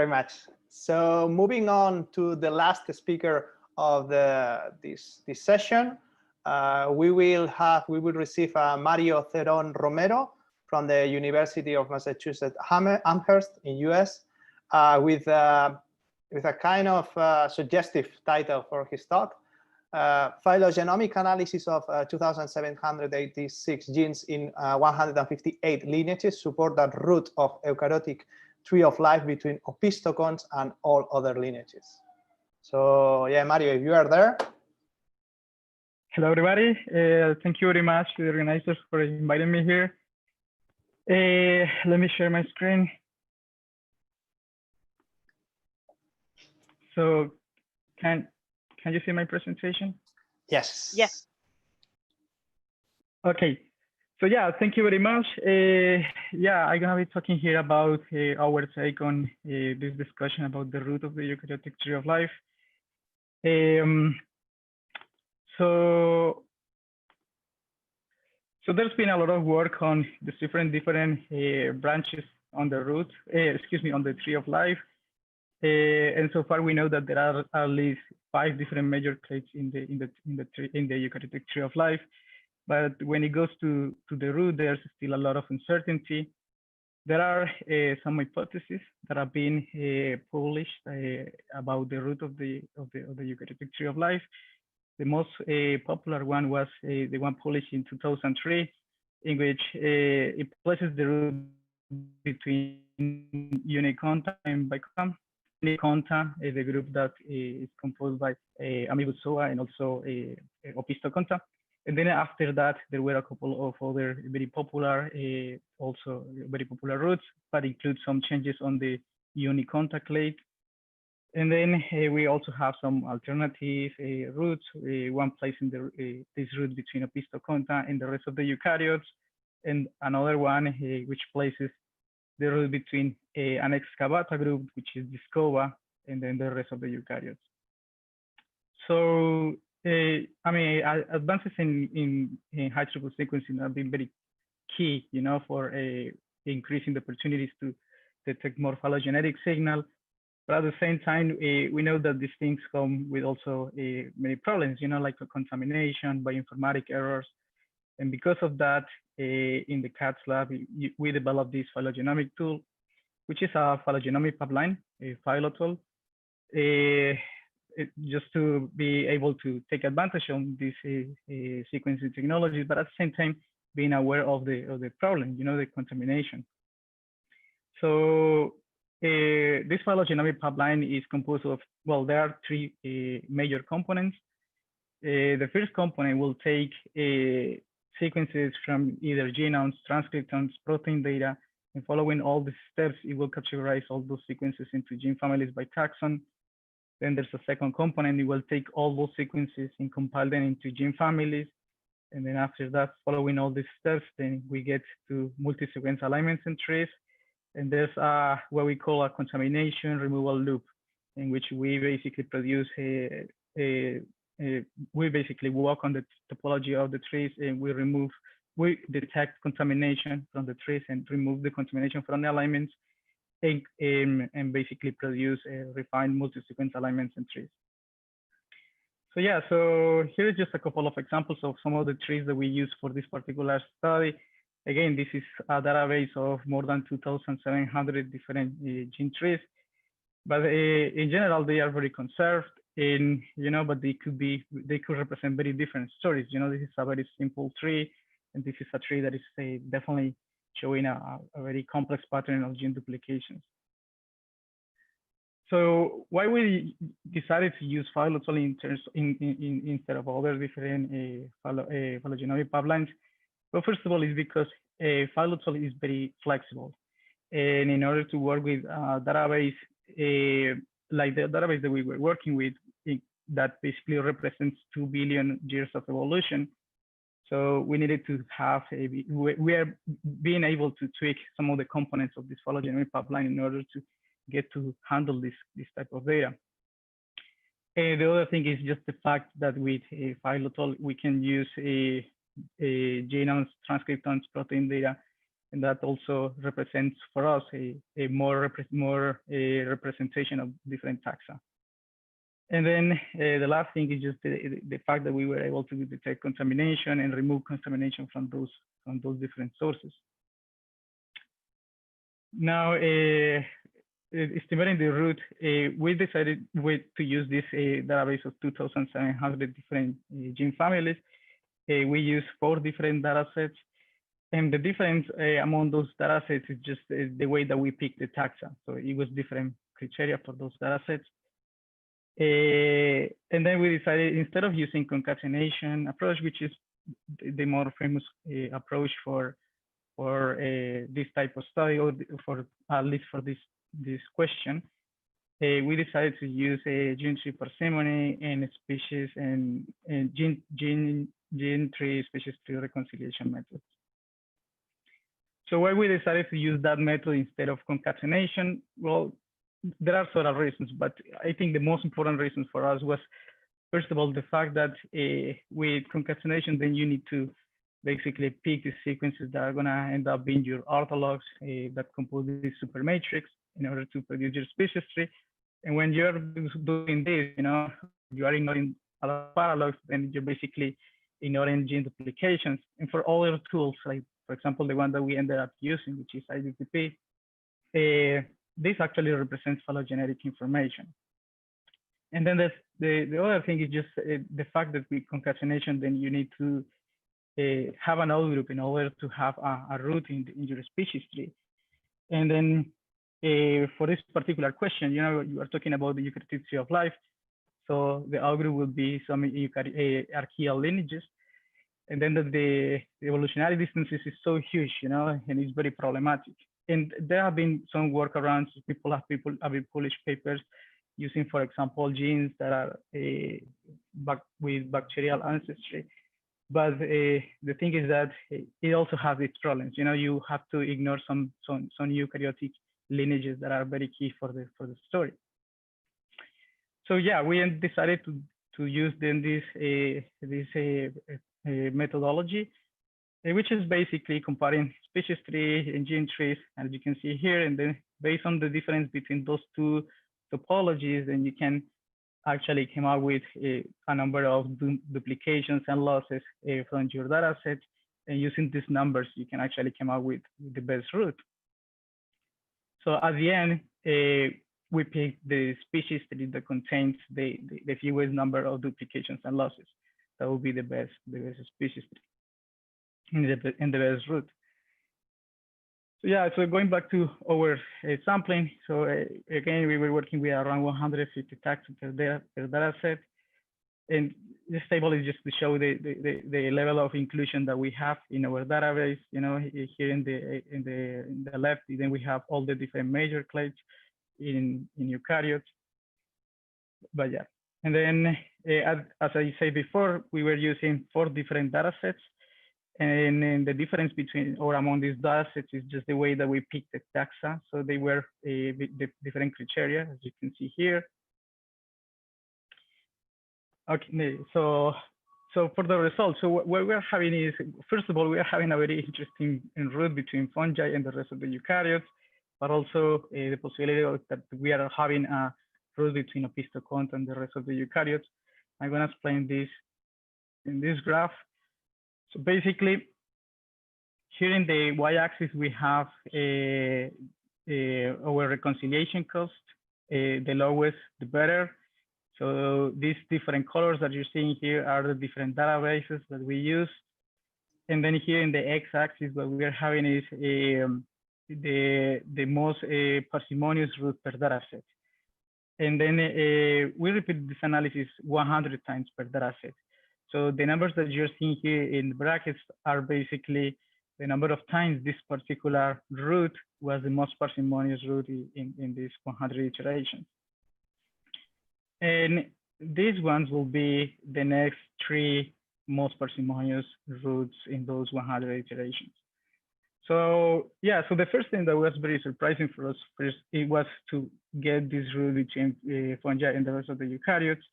very much. So moving on to the last speaker of this session, we will receive Mario Cerón-Romero from the University of Massachusetts Amherst in US with a kind of suggestive title for his talk. Phylogenomic analysis of 2,786 genes in 158 lineages support the root of eukaryotic tree of life between opisthokonts and all other lineages. So yeah, Mario, if you are there. Hello, everybody. Thank you very much to the organizers for inviting me here. Let me share my screen. So can you see my presentation? Yes. Yes. Okay. So yeah, thank you very much. Yeah, I'm gonna be talking here about our take on this discussion about the root of the eukaryotic tree of life. So there's been a lot of work on the different branches on the root, on the tree of life. And so far we know that there are at least 5 different major clades in the eukaryotic tree of life. But when it goes to the root, there's still a lot of uncertainty. There are some hypotheses that have been published about the root of the eukaryotic tree of life. The most popular one was the one published in 2003, in which it places the root between Unikonta and Biconta. Unikonta is a group that is composed by Amibuzoa and also Opisthokonta. And then after that, there were a couple of other very popular, also very popular roots, but include some changes on the Unikonta clade. And then we also have some alternative roots, one placing this root between Opisthokonta and the rest of the eukaryotes, and another one which places the root between an excavata group, which is Discova, and then the rest of the eukaryotes. So, I mean, advances in high throughput sequencing have been very key, you know, for increasing the opportunities to detect more phylogenetic signal. But at the same time, we know that these things come with also many problems, you know, like contamination, bioinformatic errors. And because of that, in the Katz lab, we developed this phylogenomic tool, which is a phylogenomic pipeline, a PhyloToL, just to be able to take advantage of these sequencing technologies, but at the same time, being aware of the problem, you know, the contamination. So this phylogenomic pipeline is composed of, well, there are 3 major components. The first component will take sequences from either genomes, transcriptomes, protein data, and following all the steps, it will categorize all those sequences into gene families by taxon. Then there's a second component, it will take all those sequences and compile them into gene families. And then after that, following all these steps, then we get to multi-sequence alignments and trees. And there's what we call a contamination removal loop, in which we basically produce we basically work on the topology of the trees, and we detect contamination from the trees and remove the contamination from the alignments, and basically produce refined multi-sequence alignments and trees. So yeah, so here is just a couple of examples of some of the trees that we use for this particular study. Again, this is a database of more than 2,700 different gene trees, but in general, they are very conserved, and you know, but they could represent very different stories. You know, this is a very simple tree, and this is a tree that is definitely showing a very complex pattern of gene duplications. So why we decided to use PhyloToL instead of other different phylogenomic pipelines? Well, first of all, is because PhyloToL is very flexible, and in order to work with a database like the database that we were working with, that basically represents 2 billion years of evolution. So we needed to have we are being able to tweak some of the components of this phylogenomic pipeline in order to get to handle this type of data. The other thing is just the fact that with PhyloToL we can use genomes, transcriptomes, protein data, and that also represents for us a more representation of different taxa. And then the last thing is just the fact that we were able to detect contamination and remove contamination from those different sources. Now, estimating the root, we decided to use this database of 2,700 different gene families. We use 4 different data sets. And the difference among those data sets is just the way that we pick the taxa. So it was different criteria for those data sets. And then we decided, instead of using concatenation approach, which is the more famous approach for this type of study, or for at least for this question, we decided to use a gene tree parsimony and species and gene tree species tree reconciliation methods. So why we decided to use that method instead of concatenation? Well, there are several reasons, but I think the most important reason for us was, first of all, the fact that with concatenation, then you need to basically pick the sequences that are going to end up being your orthologs that compose this supermatrix in order to produce your species tree. And when you're doing this, you are ignoring a lot of paralogs, then you're basically ignoring gene duplications. And for other tools, like for example, the one that we ended up using, which is IDTP, this actually represents phylogenetic information. And then the other thing is just the fact that with concatenation, then you need to have an outgroup in order to have a root in your species tree. And then for this particular question, you are talking about the eukaryotic tree of life. So the outgroup will be some archaeal lineages. And then the evolutionary distances is so huge, and it's very problematic. And there have been some workarounds. People have published papers using, for example, genes that are with bacterial ancestry. But the thing is that it also has its problems. You have to ignore some eukaryotic lineages that are very key for the story. So yeah, we decided to use then this methodology, which is basically comparing species tree and gene trees, as you can see here. And then based on the difference between those two topologies, then you can actually come out with a number of duplications and losses from your data set. And using these numbers, you can actually come out with the best root. So at the end, we picked the species tree that contains the fewest number of duplications and losses. That will be the best species tree and the best root. So yeah, so going back to our sampling. So again, we were working with around 150 taxa per data set. And this table is just to show the level of inclusion that we have in our database. Here in the left, then we have all the different major clades in eukaryotes. But yeah, and then as I said before, we were using 4 different data sets. And then the difference between or among these data sets is just the way that we picked the taxa. So they were the different criteria, as you can see here. Okay, so for the results, so what we're having is, first of all, we are having a very interesting root between fungi and the rest of the eukaryotes, but also the possibility that we are having a root between Opisthokonta and the rest of the eukaryotes. I'm going to explain this in this graph. So basically, here in the y-axis, we have our reconciliation cost. The lowest, the better. So these different colors that you're seeing here are the different databases that we use. And then here in the x-axis, what we are having is the most parsimonious root per data set. And then we repeat this analysis 100 times per data set. So the numbers that you're seeing here in the brackets are basically the number of times this particular root was the most parsimonious root in these 100 iterations. And these ones will be the next 3 most parsimonious roots in those 100 iterations. So yeah, so the first thing that was very surprising for us first, it was to get this root between fungi and the rest of the eukaryotes.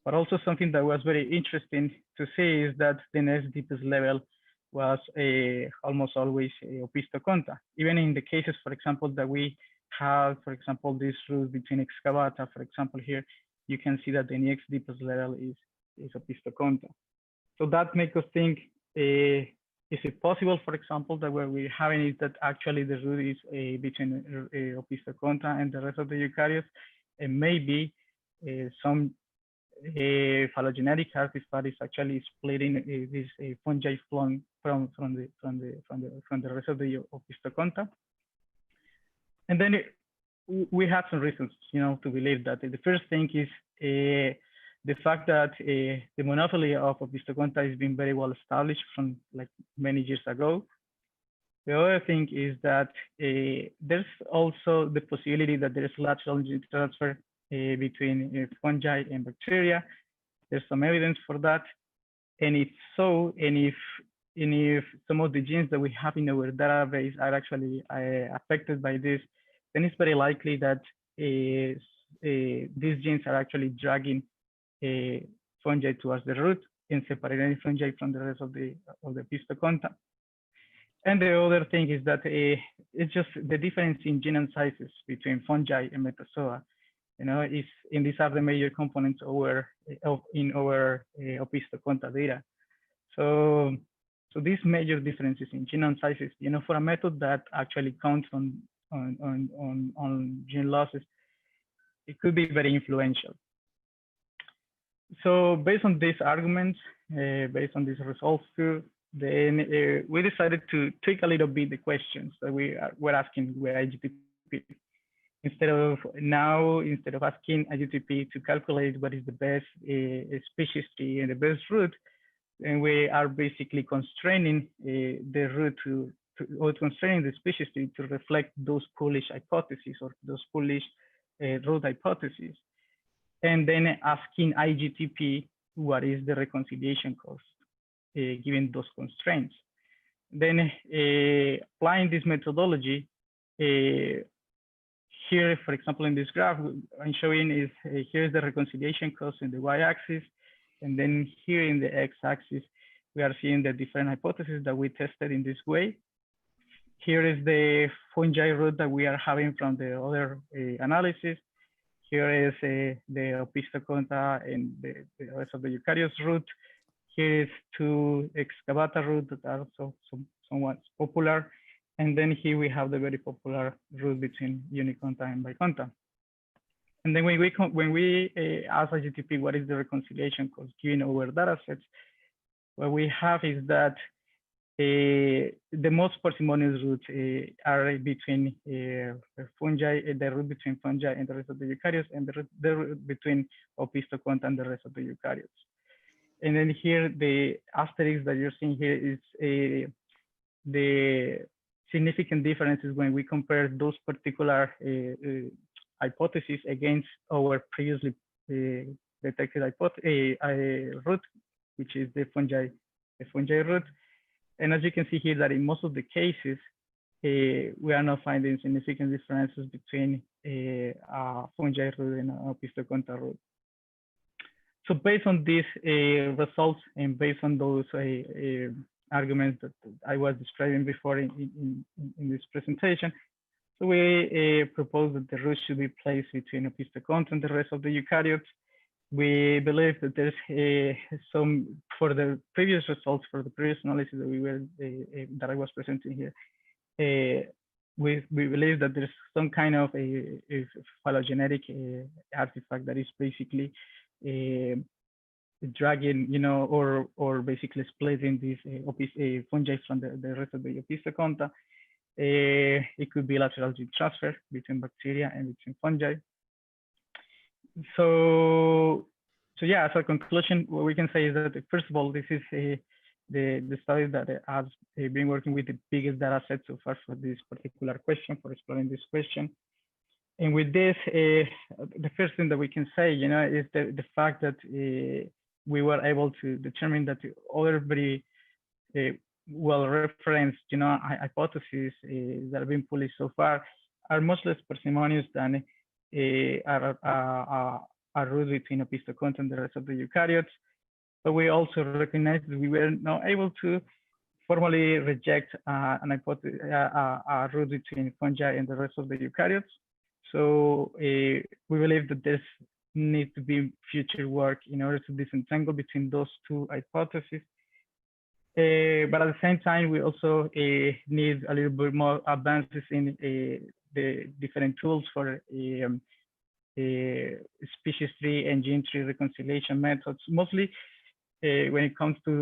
But also something that was very interesting to see is that the next deepest level was almost always Opisthokonta. Even in the cases, for example, that we have, for example, this root between excavata, for example, here, you can see that the next deepest level is Opisthokonta. So that makes us think, is it possible, for example, that what we're having is that actually the root is between Opisthokonta and the rest of the eukaryotes, and maybe some phylogenetic artifact is actually splitting this fungi from the rest of the Opisthokonta. And then we have some reasons, to believe that. The first thing is the fact that the monopoly of Opisthokonta has been very well established from like many years ago. The other thing is that there's also the possibility that there's lateral gene transfer between fungi and bacteria. There's some evidence for that. And if so, and if some of the genes that we have in our database are actually affected by this, then it's very likely that these genes are actually dragging fungi towards the root and separating fungi from the rest of the Opisthokonta. And the other thing is that it's just the difference in genome sizes between fungi and metazoa. And these are the major components in our Opisthokonta data. So these major differences in genome sizes, for a method that actually counts on gene losses, it could be very influential. So based on these arguments, based on these results too, then we decided to tweak a little bit the questions that we're asking with IGTP. Instead of asking IGTP to calculate what is the best species tree and the best root, and we are basically constraining the root or constraining the species tree to reflect those published hypotheses or those published root hypotheses. And then asking IGTP what is the reconciliation cost given those constraints. Then applying this methodology, here, for example, in this graph, I'm showing is here's the reconciliation cost in the y-axis, and then here in the x-axis, we are seeing the different hypotheses that we tested in this way. Here is the fungi root that we are having from the other analysis. Here is the Opisthokonta and the rest of the eukaryotes root. Here is two excavata root that are also somewhat popular. And then here we have the very popular root between Unikonta and Bikonta. And then when we ask IGTP what is the reconciliation cost given our data sets, what we have is that the most parsimonious roots are between fungi, the root between fungi and the rest of the eukaryotes, and the root between Opisthokonta and the rest of the eukaryotes. And then here, the asterisk that you're seeing here is the significant differences when we compare those particular hypotheses against our previously detected root, which is the fungi root. And as you can see here, that in most of the cases, we are not finding significant differences between a fungi root and an Opisthokonta root. So based on these results and based on those arguments that I was describing before in this presentation, so we propose that the root should be placed between Opisthokonta and the rest of the eukaryotes. We believe that there's for the previous results, for the previous analysis that I was presenting here, we believe that there's some kind of a phylogenetic artifact that is basically dragging, or basically splitting these fungi from the rest of the Opisthokonta. It could be lateral gene transfer between bacteria and between fungi. So yeah, as a conclusion, what we can say is that first of all, this is the study that has been working with the biggest data set so far for this particular question, for exploring this question. And with this, the first thing that we can say, is the fact that we were able to determine that the other very well-referenced, hypotheses that have been published so far are much less parsimonious than a root between Opisthokonta and the rest of the eukaryotes. But we also recognize that we were not able to formally reject a route between fungi and the rest of the eukaryotes. So we believe that there's needs to be future work in order to disentangle between those two hypotheses. But at the same time, we also need a little bit more advances in the different tools for species tree and gene tree reconciliation methods, mostly when it comes to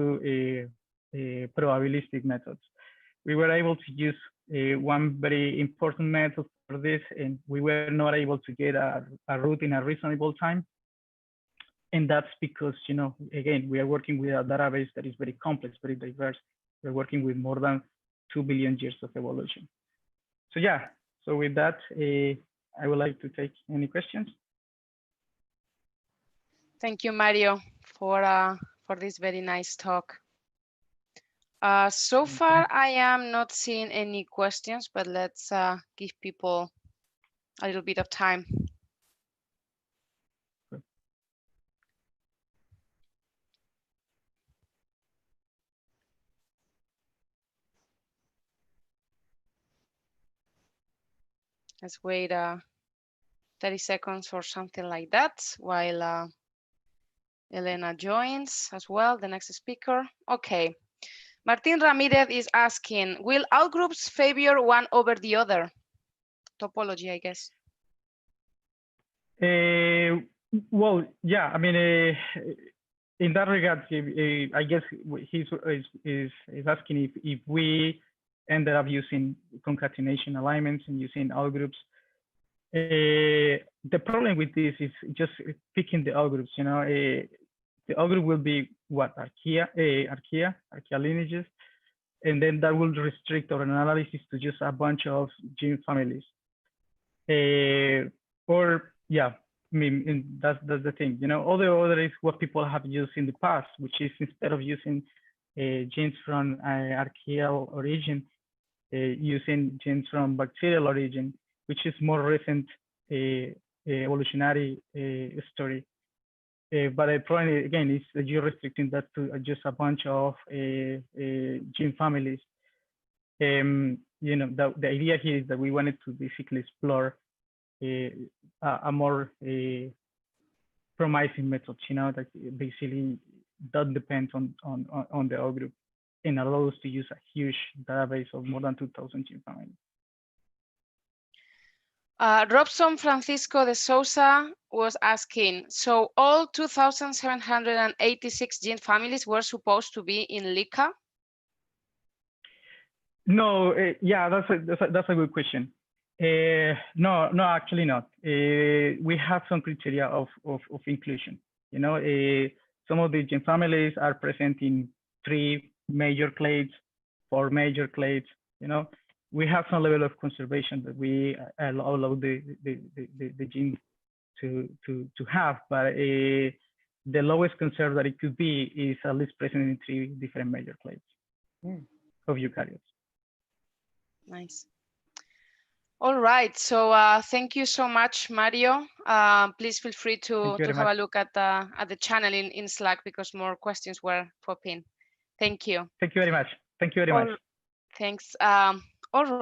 probabilistic methods. We were able to use one very important method for this, and we were not able to get a route in a reasonable time. And that's because, you know, again, we are working with a database that is very complex, very diverse. We're working with more than 2 billion years of evolution. So yeah, so with that, I would like to take any questions. Thank you, Mario, for this very nice talk. So far, I am not seeing any questions, but let's give people a little bit of time. Let's wait 30 seconds or something like that while Elena joins as well, the next speaker. Okay. Martin Ramirez is asking, will outgroups favor one over the other? Topology, I guess. Well, yeah, I mean, in that regard, I guess he's asking if we ended up using concatenation alignments and using outgroups. The problem with this is just picking the outgroups. You know, the outgroup will be what, archaea lineages, and then that will restrict our analysis to just a bunch of gene families. Or yeah, I mean, that's the thing. You know, all the other is what people have used in the past, which is instead of using genes from archaeal origin, using genes from bacterial origin, which is more recent evolutionary story. But the problem again is that you're restricting that to just a bunch of gene families. You know, the idea here is that we wanted to basically explore a more promising methods, you know, that basically don't depend on the outgroup and allow us to use a huge database of more than 2,000 gene families. Robson Francisco de Souza was asking, so all 2,786 gene families were supposed to be in LICA? No, yeah, that's a good question. No, actually not. We have some criteria of inclusion. You know, some of the gene families are present in 3 major clades, 4 major clades. You know, we have some level of conservation that we allow the gene to have, but the lowest conserve that it could be is at least present in 3 different major clades of eukaryotes. Nice. All right, so thank you so much, Mario. Please feel free to have a look at the channel in Slack because more questions were popping. Thank you. Thank you very much. Thank you very much. Thanks. All right.